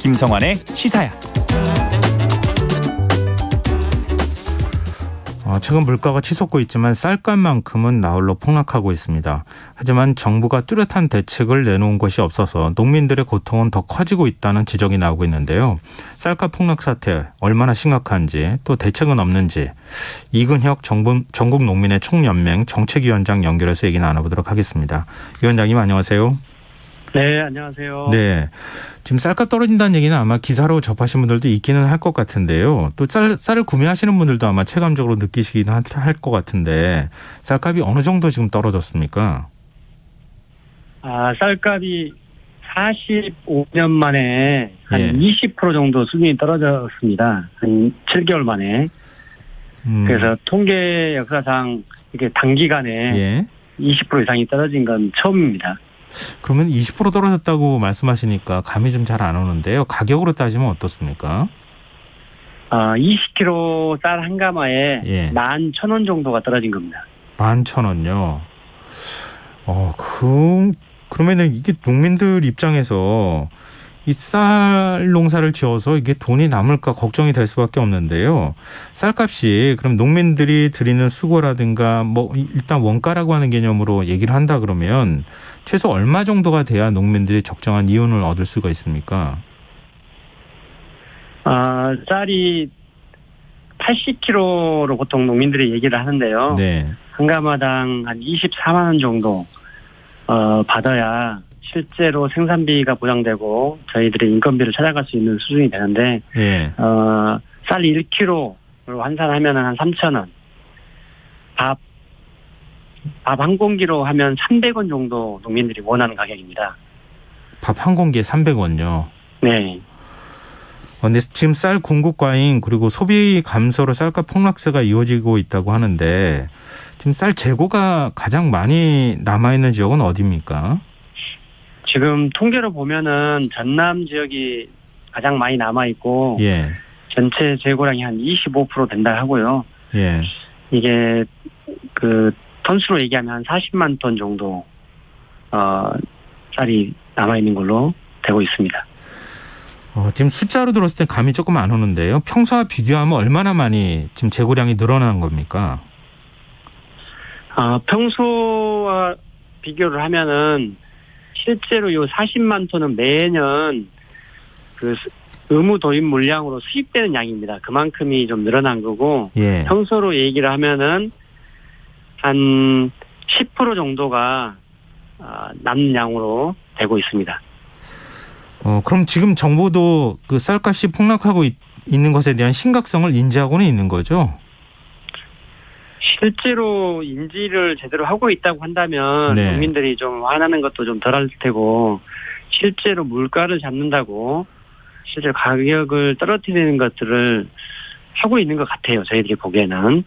김성환의 시사야. 최근 물가가 치솟고 있지만 쌀값만큼은 나홀로 폭락하고 있습니다. 하지만 정부가 뚜렷한 대책을 내놓은 것이 없어서 농민들의 고통은 더 커지고 있다는 지적이 나오고 있는데요. 쌀값 폭락 사태 얼마나 심각한지 또 대책은 없는지 이근혁 전국 농민의 총연맹 정책위원장 연결해서 얘기 나눠보도록 하겠습니다. 위원장님 안녕하세요. 네, 안녕하세요. 네, 지금 쌀값 떨어진다는 얘기는 아마 기사로 접하신 분들도 있기는 할 것 같은데요. 또 쌀을 구매하시는 분들도 아마 체감적으로 느끼시기는 할 것 같은데 쌀값이 어느 정도 지금 떨어졌습니까? 쌀값이 45년 만에 한 예. 20% 정도 수준이 떨어졌습니다. 한 7개월 만에. 그래서 통계 역사상 이렇게 단기간에 예. 20% 이상이 떨어진 건 처음입니다. 그러면 20% 떨어졌다고 말씀하시니까 감이 좀 잘 안 오는데요. 가격으로 따지면 어떻습니까? 20kg 쌀 한 가마에 예. 11,000원 정도가 떨어진 겁니다. 11,000원요. 그러면은 이게 농민들 입장에서 이 쌀 농사를 지어서 이게 돈이 남을까 걱정이 될 수밖에 없는데요. 쌀값이 그럼 농민들이 드리는 수고라든가 뭐 일단 원가라고 하는 개념으로 얘기를 한다 그러면 최소 얼마 정도가 돼야 농민들이 적정한 이윤을 얻을 수가 있습니까? 쌀이 80kg로 보통 농민들이 얘기를 하는데요. 네. 한 가마당 한 24만 원 정도 받아야 실제로 생산비가 보장되고 저희들이 인건비를 찾아갈 수 있는 수준이 되는데 예. 쌀 1kg로 환산하면 한 3,000원. 밥 한 공기로 하면 300원 정도 농민들이 원하는 가격입니다. 밥 한 공기에 300원요. 네. 근데 지금 쌀 공급 과잉 그리고 소비 감소로 쌀값 폭락세가 이어지고 있다고 하는데 지금 쌀 재고가 가장 많이 남아있는 지역은 어디입니까? 지금 통계로 보면은 전남 지역이 가장 많이 남아있고 예. 전체 재고량이 한 25% 된다 하고요. 예. 이게 그 톤수로 얘기하면 한 40만 톤 정도 쌀이 남아있는 걸로 되고 있습니다. 지금 숫자로 들었을 때 감이 조금 안 오는데요. 평소와 비교하면 얼마나 많이 지금 재고량이 늘어난 겁니까? 평소와 비교를 하면은 실제로 요 40만 톤은 매년 그 의무 도입 물량으로 수입되는 양입니다. 그만큼이 좀 늘어난 거고 예. 평소로 얘기를 하면은 한 10% 정도가 남는 양으로 되고 있습니다. 그럼 지금 정부도 그 쌀값이 폭락하고 있는 것에 대한 심각성을 인지하고는 있는 거죠? 실제로 인지를 제대로 하고 있다고 한다면 네. 국민들이 좀 화나는 것도 좀 덜할 테고 실제로 물가를 잡는다고 실제로 가격을 떨어뜨리는 것들을 하고 있는 것 같아요. 저희들이 보기에는.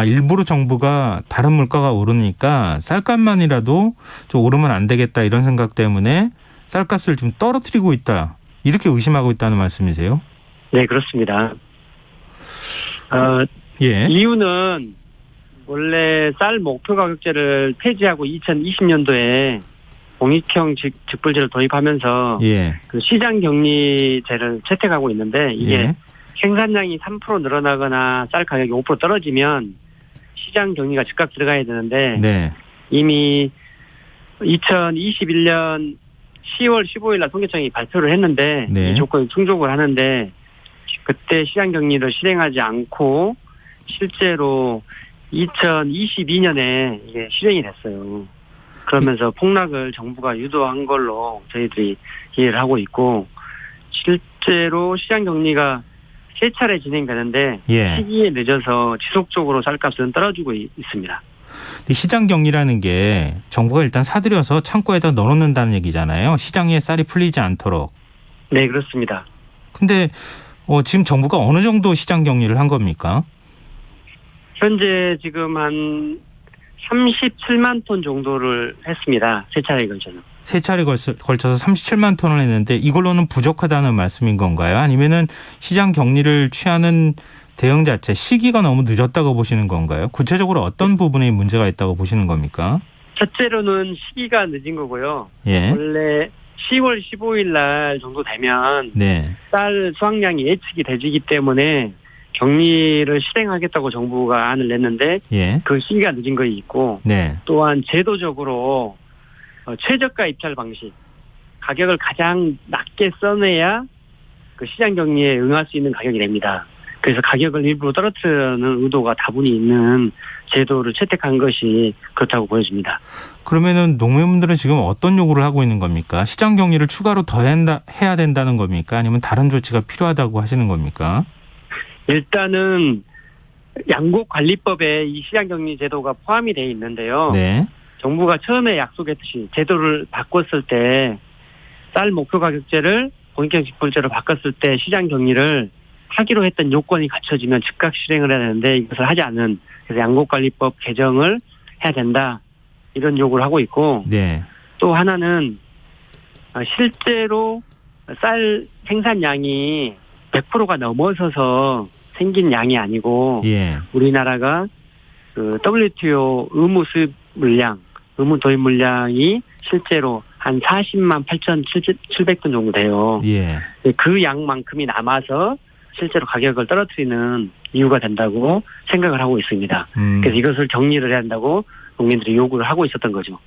일부러 정부가 다른 물가가 오르니까 쌀값만이라도 좀 오르면 안 되겠다 이런 생각 때문에 쌀값을 좀 떨어뜨리고 있다. 이렇게 의심하고 있다는 말씀이세요? 네, 그렇습니다. 예. 이유는 원래 쌀 목표 가격제를 폐지하고 2020년도에 공익형 직불제를 도입하면서 예. 그 시장 격리제를 채택하고 있는데 이게 예. 생산량이 3% 늘어나거나 쌀 가격이 5% 떨어지면 시장 격리가 즉각 들어가야 되는데 네. 이미 2021년 10월 15일 날 통계청이 발표를 했는데 네. 이 조건이 충족을 하는데 그때 시장 격리를 실행하지 않고 실제로 2022년에 이게 실행이 됐어요. 그러면서 폭락을 정부가 유도한 걸로 저희들이 이해를 하고 있고 실제로 시장 격리가 3차례 진행되는데 예. 시기에 늦어서 지속적으로 쌀값은 떨어지고 있습니다. 시장 격리라는 게 정부가 일단 사들여서 창고에다 넣어놓는다는 얘기잖아요. 시장에 쌀이 풀리지 않도록. 네, 그렇습니다. 근데 지금 정부가 어느 정도 시장 격리를 한 겁니까? 현재 지금 한 37만 톤 정도를 했습니다. 3차례에 걸쳐서. 3차례 걸쳐서 37만 톤을 했는데 이걸로는 부족하다는 말씀인 건가요? 아니면은 시장 격리를 취하는 대응 자체 시기가 너무 늦었다고 보시는 건가요? 구체적으로 어떤 부분에 문제가 있다고 보시는 겁니까? 첫째로는 시기가 늦은 거고요. 예. 원래 10월 15일 날 정도 되면 네. 쌀 수확량이 예측이 되기 때문에 격리를 실행하겠다고 정부가 안을 냈는데 예. 그 시기가 늦은 거 있고 네. 또한 제도적으로 최저가 입찰 방식 가격을 가장 낮게 써내야 그 시장 격리에 응할 수 있는 가격이 됩니다. 그래서 가격을 일부러 떨어뜨리는 의도가 다분히 있는 제도를 채택한 것이 그렇다고 보여집니다. 그러면은 농민분들은 지금 어떤 요구를 하고 있는 겁니까? 시장 격리를 추가로 더 해야 된다는 겁니까? 아니면 다른 조치가 필요하다고 하시는 겁니까? 일단은 양곡관리법에 이 시장격리 제도가 포함이 되어 있는데요. 네. 정부가 처음에 약속했듯이 제도를 바꿨을 때 쌀 목표 가격제를 공익형 직불제로 바꿨을 때 시장격리를 하기로 했던 요건이 갖춰지면 즉각 실행을 해야 되는데 이것을 하지 않은 그래서 양곡관리법 개정을 해야 된다 이런 요구를 하고 있고 네. 또 하나는 실제로 쌀 생산량이 100%가 넘어서서 생긴 양이 아니고 예. 우리나라가 그 WTO 의무 수입 물량, 의무 도입 물량이 실제로 한 40만 8,700톤 정도 돼요. 예. 그 양만큼이 남아서 실제로 가격을 떨어뜨리는 이유가 된다고 생각을 하고 있습니다. 그래서 이것을 격리를 해야 한다고 농민들이 요구를 하고 있었던 거죠.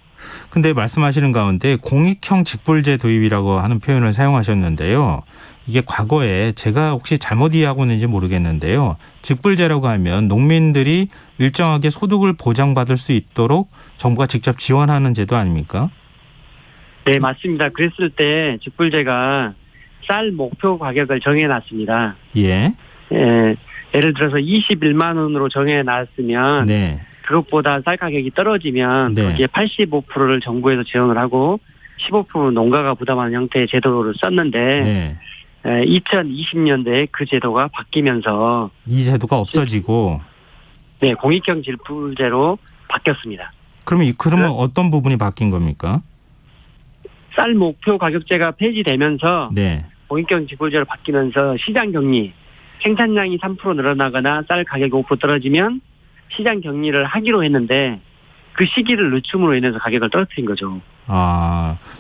근데 말씀하시는 가운데 공익형 직불제 도입이라고 하는 표현을 사용하셨는데요. 이게 과거에 제가 혹시 잘못 이해하고 있는지 모르겠는데요. 직불제라고 하면 농민들이 일정하게 소득을 보장받을 수 있도록 정부가 직접 지원하는 제도 아닙니까? 네, 맞습니다. 그랬을 때 직불제가 쌀 목표 가격을 정해놨습니다. 예. 예, 예를 들어서 21만 원으로 정해놨으면 네. 그것보다 쌀 가격이 떨어지면 네. 거기에 85%를 정부에서 지원을 하고 15%는 농가가 부담하는 형태의 제도를 썼는데 네. 2020년대에 그 제도가 바뀌면서 이 제도가 없어지고. 네, 공익형 직불제로 바뀌었습니다. 그러면 어떤 부분이 바뀐 겁니까? 쌀 목표 가격제가 폐지되면서 네. 공익형 직불제로 바뀌면서 시장 격리, 생산량이 3% 늘어나거나 쌀 가격이 5% 떨어지면 시장 격리를 하기로 했는데 그 시기를 늦춤으로 인해서 가격을 떨어뜨린 거죠.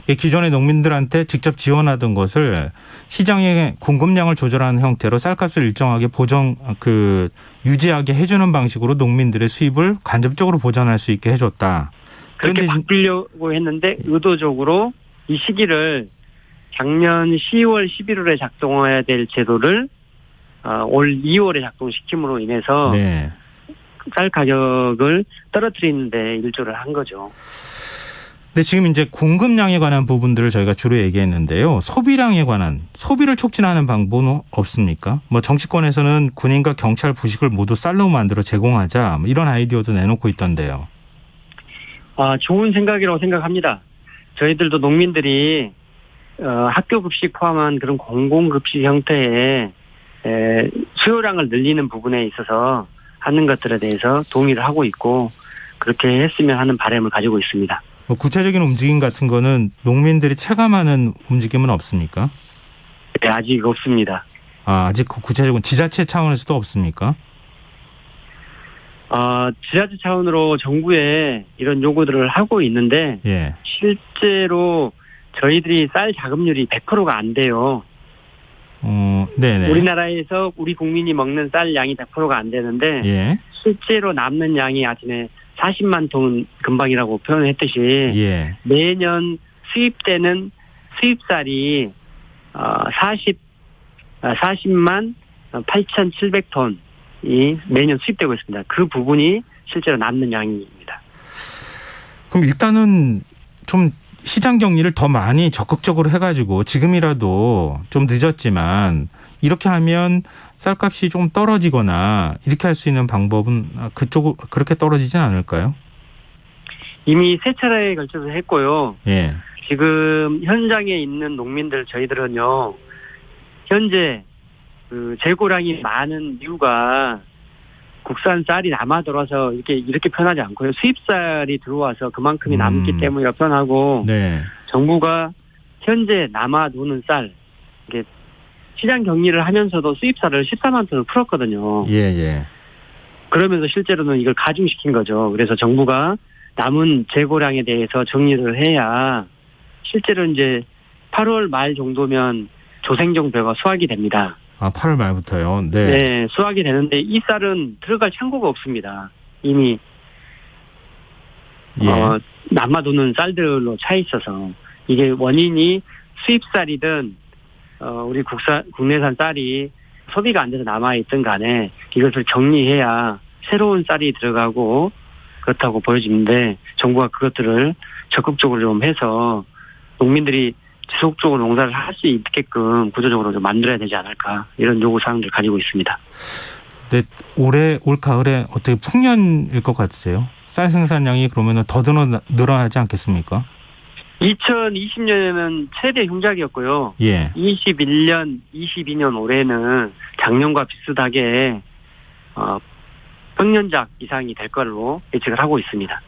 기존의 농민들한테 직접 지원하던 것을 시장의 공급량을 조절하는 형태로 쌀값을 일정하게 유지하게 해주는 방식으로 농민들의 수입을 간접적으로 보전할 수 있게 해줬다. 그렇게 바꾸려고 했는데 의도적으로 이 시기를 작년 10월, 11월에 작동해야 될 제도를 올 2월에 작동시킴으로 인해서 네. 쌀 가격을 떨어뜨리는 데 일조를 한 거죠. 근데 지금 이제 공급량에 관한 부분들을 저희가 주로 얘기했는데요. 소비량에 관한 소비를 촉진하는 방법은 없습니까? 정치권에서는 군인과 경찰 부식을 모두 쌀로 만들어 제공하자 이런 아이디어도 내놓고 있던데요. 좋은 생각이라고 생각합니다. 저희들도 농민들이 학교 급식 포함한 그런 공공급식 형태의 수요량을 늘리는 부분에 있어서 하는 것들에 대해서 동의를 하고 있고 그렇게 했으면 하는 바람을 가지고 있습니다. 구체적인 움직임 같은 거는 농민들이 체감하는 움직임은 없습니까? 네, 아직 없습니다. 아직 구체적인 지자체 차원에서도 없습니까? 지자체 차원으로 정부에 이런 요구들을 하고 있는데 예. 실제로 저희들이 쌀 자급률이 100%가 안 돼요. 네네. 우리나라에서 우리 국민이 먹는 쌀 양이 100%가 안 되는데 예. 실제로 남는 양이 아침에 40만 톤 금방이라고 표현했듯이 예. 매년 수입되는 수입쌀이 40만 8,700톤이 매년 수입되고 있습니다. 그 부분이 실제로 남는 양입니다. 그럼 일단은 좀 시장 격리를 더 많이 적극적으로 해가지고 지금이라도 좀 늦었지만 이렇게 하면 쌀값이 좀 떨어지거나 이렇게 할 수 있는 방법은 그렇게 떨어지진 않을까요? 이미 세 차례에 걸쳐서 했고요. 예. 지금 현장에 있는 농민들 저희들은요. 현재 그 재고량이 많은 이유가 국산 쌀이 남아 돌아서 이렇게 표현하지 않고요. 수입쌀이 들어와서 그만큼이 남기 때문이라 표현하고 네. 정부가 현재 남아 도는 쌀 시장 격리를 하면서도 수입쌀을 14만 톤을 풀었거든요. 예. 그러면서 실제로는 이걸 가중시킨 거죠. 그래서 정부가 남은 재고량에 대해서 정리를 해야 실제로 이제 8월 말 정도면 조생종벼가 수확이 됩니다. 아, 8월 말부터요. 네. 네, 수확이 되는데 이 쌀은 들어갈 창고가 없습니다. 이미 예. 남아도는 쌀들로 차 있어서 이게 원인이 수입쌀이든 우리 국내산 쌀이 소비가 안 돼서 남아있든 간에 이것을 정리해야 새로운 쌀이 들어가고 그렇다고 보여지는데 정부가 그것들을 적극적으로 좀 해서 농민들이 지속적으로 농사를 할 수 있게끔 구조적으로 좀 만들어야 되지 않을까 이런 요구사항들을 가지고 있습니다. 네, 올 가을에 어떻게 풍년일 것 같으세요? 쌀 생산량이 그러면 더 늘어나지 않겠습니까? 2020년에는 최대 흉작이었고요. 예. 21년, 22년 올해는 작년과 비슷하게 평년작 이상이 될 걸로 예측을 하고 있습니다.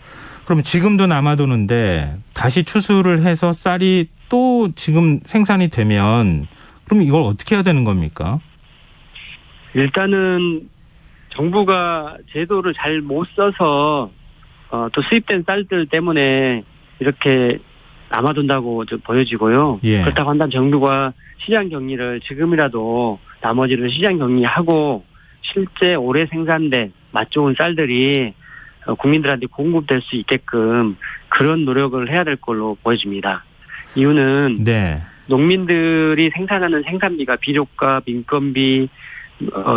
그럼 지금도 남아도는데 다시 추수를 해서 쌀이 또 지금 생산이 되면 그럼 이걸 어떻게 해야 되는 겁니까? 일단은 정부가 제도를 잘 못 써서 또 수입된 쌀들 때문에 이렇게 남아둔다고 좀 보여지고요. 예. 그렇다고 한다면 정부가 시장 격리를 지금이라도 나머지를 시장 격리하고 실제 올해 생산된 맛 좋은 쌀들이 국민들한테 공급될 수 있게끔 그런 노력을 해야 될 걸로 보여집니다. 이유는 네. 농민들이 생산하는 생산비가 비료값, 인건비,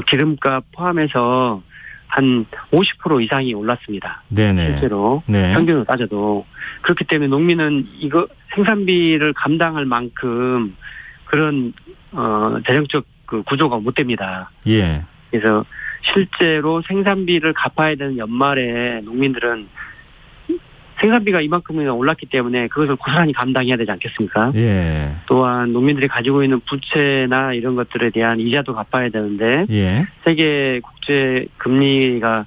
기름값 포함해서 한 50% 이상이 올랐습니다. 네네. 실제로 네. 평균으로 따져도 그렇기 때문에 농민은 이거 생산비를 감당할 만큼 그런 재정적 그 구조가 못 됩니다. 예. 그래서 실제로 생산비를 갚아야 되는 연말에 농민들은 생산비가 이만큼이나 올랐기 때문에 그것을 고스란히 감당해야 되지 않겠습니까? 예. 또한 농민들이 가지고 있는 부채나 이런 것들에 대한 이자도 갚아야 되는데 예. 세계 국제 금리가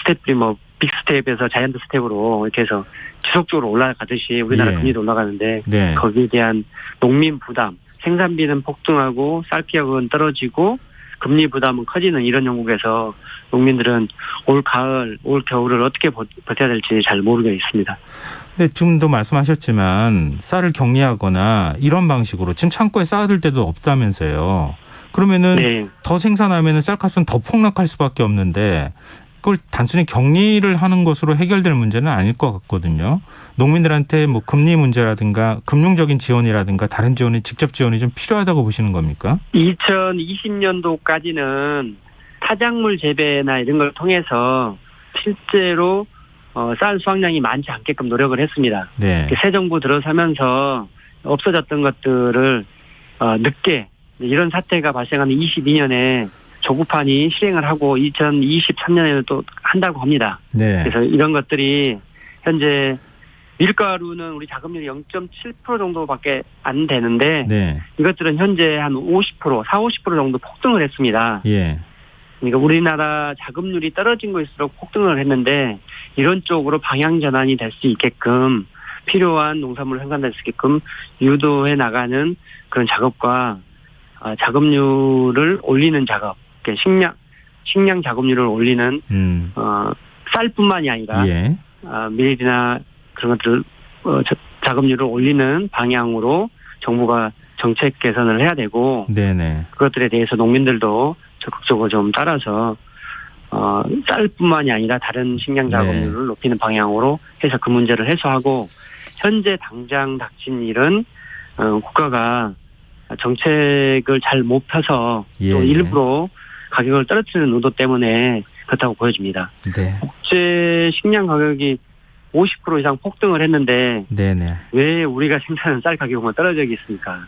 스텝이 빅스텝에서 자이언트 스텝으로 이렇게 해서 지속적으로 올라가듯이 우리나라 예. 금리도 올라가는데 네. 거기에 대한 농민 부담, 생산비는 폭등하고 쌀가격은 떨어지고 금리 부담은 커지는 이런 영국에서 농민들은 올 가을, 올 겨울을 어떻게 버텨야 될지 잘 모르게 있습니다. 네, 지금도 말씀하셨지만 쌀을 격리하거나 이런 방식으로 지금 창고에 쌓아둘 때도 없다면서요. 그러면은 네. 더 생산하면은 쌀값은 더 폭락할 수밖에 없는데 그걸 단순히 격리를 하는 것으로 해결될 문제는 아닐 것 같거든요. 농민들한테 뭐 금리 문제라든가 금융적인 지원이라든가 다른 지원이 직접 지원이 좀 필요하다고 보시는 겁니까? 2020년도까지는 타작물 재배나 이런 걸 통해서 실제로 쌀 수확량이 많지 않게끔 노력을 했습니다. 네. 새 정부 들어서면서 없어졌던 것들을 늦게 이런 사태가 발생하는 22년에 조급하니 실행을 하고 2023년에는 또 한다고 합니다. 네. 그래서 이런 것들이 현재 밀가루는 우리 자급률이 0.7% 정도밖에 안 되는데 네. 이것들은 현재 한 50%, 40, 50% 정도 폭등을 했습니다. 예. 그러니까 우리나라 자급률이 떨어진 것일수록 폭등을 했는데 이런 쪽으로 방향 전환이 될 수 있게끔 필요한 농산물을 생산될 수 있게끔 유도해 나가는 그런 작업과 자급률을 올리는 작업, 식량 자급률을 올리는 쌀뿐만이 아니라 예. 밀이나 그런 것들 자급률을 올리는 방향으로 정부가 정책 개선을 해야 되고 네네. 그것들에 대해서 농민들도 적극적으로 좀 따라서 쌀뿐만이 아니라 다른 식량 자급률을 높이는 방향으로 해서 그 문제를 해소하고 현재 당장 닥친 일은 국가가 정책을 잘 못 펴서 예. 또 일부러 가격을 떨어뜨리는 의도 때문에 그렇다고 보여집니다. 네. 국제 식량 가격이 50% 이상 폭등을 했는데 네네. 왜 우리가 생산하는 쌀 가격만 떨어져 있습니까?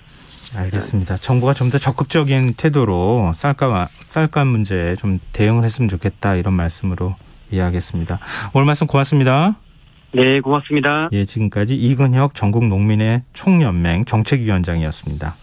알겠습니다. 정부가 좀 더 적극적인 태도로 쌀값 문제에 좀 대응을 했으면 좋겠다 이런 말씀으로 이해하겠습니다. 오늘 말씀 고맙습니다. 네, 고맙습니다. 예, 지금까지 이근혁 전국농민의 총연맹 정책위원장이었습니다.